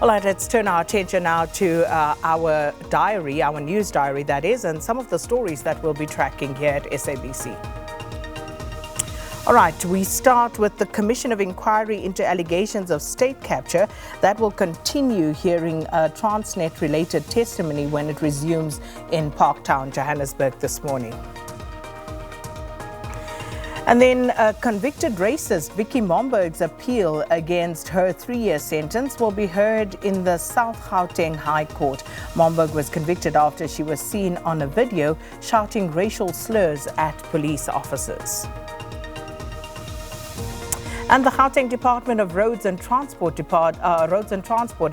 All right, let's turn our attention now to our diary, our news diary that is, and some of the stories that we'll be tracking here at SABC. All right, we start with the Commission of Inquiry into allegations of state capture that will continue hearing Transnet-related testimony when it resumes in Parktown, Johannesburg this morning. And then convicted racist Vicky Momberg's appeal against her 3-year sentence will be heard in the South Gauteng High Court. Momberg was convicted after she was seen on a video shouting racial slurs at police officers. And the Gauteng Department of Roads and Transport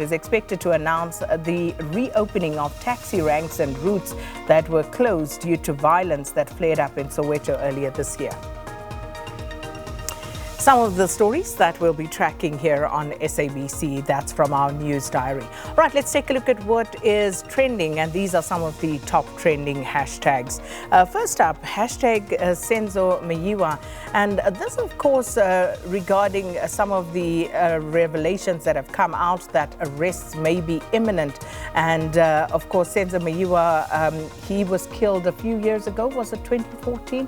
is expected to announce the reopening of taxi ranks and routes that were closed due to violence that flared up in Soweto earlier this year. Some of the stories that we'll be tracking here on SABC, that's from our news diary. All right, let's take a look at what is trending, and these are some of the top trending hashtags. First up, hashtag Senzo Meyiwa, and this, of course, regarding some of the revelations that have come out that arrests may be imminent. And of course, Senzo Meyiwa, he was killed a few years ago, was it 2014?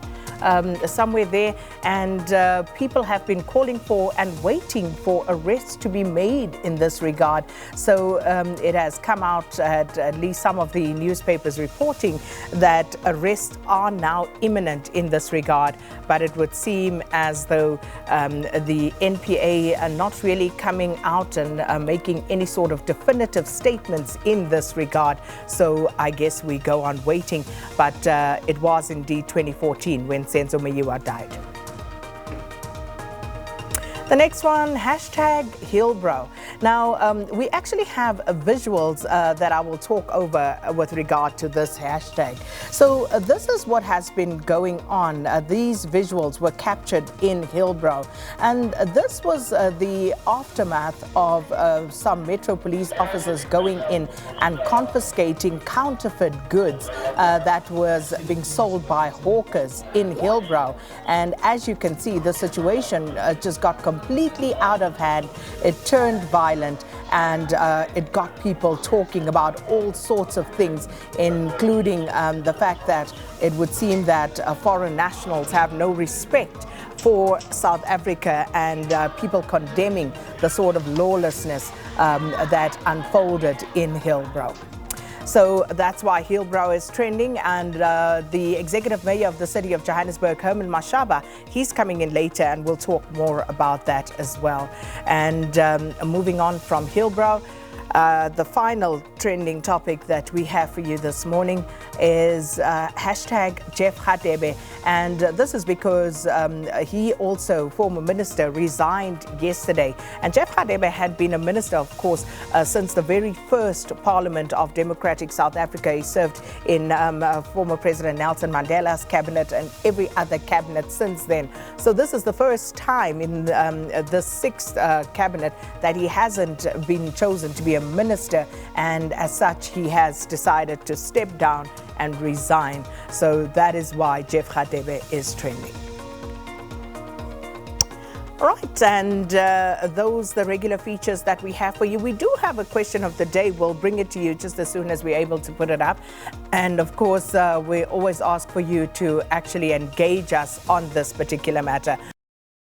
Somewhere there, and people have been calling for and waiting for arrests to be made in this regard. So it has come out at least some of the newspapers reporting that arrests are now imminent in this regard, but it would seem as though the NPA are not really coming out and making any sort of definitive statements in this regard. So I guess we go on waiting, but it was indeed 2014 when Senzo Meyiwa died. The next one, hashtag Hillbrow. Now, we actually have visuals that I will talk over with regard to this hashtag. So this is what has been going on. These visuals were captured in Hillbrow. And this was the aftermath of some Metro Police officers going in and confiscating counterfeit goods that was being sold by hawkers in Hillbrow. And as you can see, the situation just got completely out of hand. It turned violent, and it got people talking about all sorts of things, including the fact that it would seem that foreign nationals have no respect for South Africa, and people condemning the sort of lawlessness that unfolded in Hillbrow. So that's why Hillbrow is trending, and the executive mayor of the city of Johannesburg, Herman Mashaba, he's coming in later, and we'll talk more about that as well. And moving on from Hillbrow, the final trending topic that we have for you this morning is hashtag Jeff Radebe. And this is because he also, former minister, resigned yesterday. And Jeff Radebe had been a minister, of course, since the very first Parliament of Democratic South Africa. He served in former President Nelson Mandela's cabinet and every other cabinet since then. So this is the first time in the sixth cabinet that he hasn't been chosen to be a minister, and as such he has decided to step down and resign. So that is why Jeff Radebe is trending. All right, and those the regular features that we have for you. We do have a question of the day. We'll bring it to you just as soon as we're able to put it up. And of course, we always ask for you to actually engage us on this particular matter.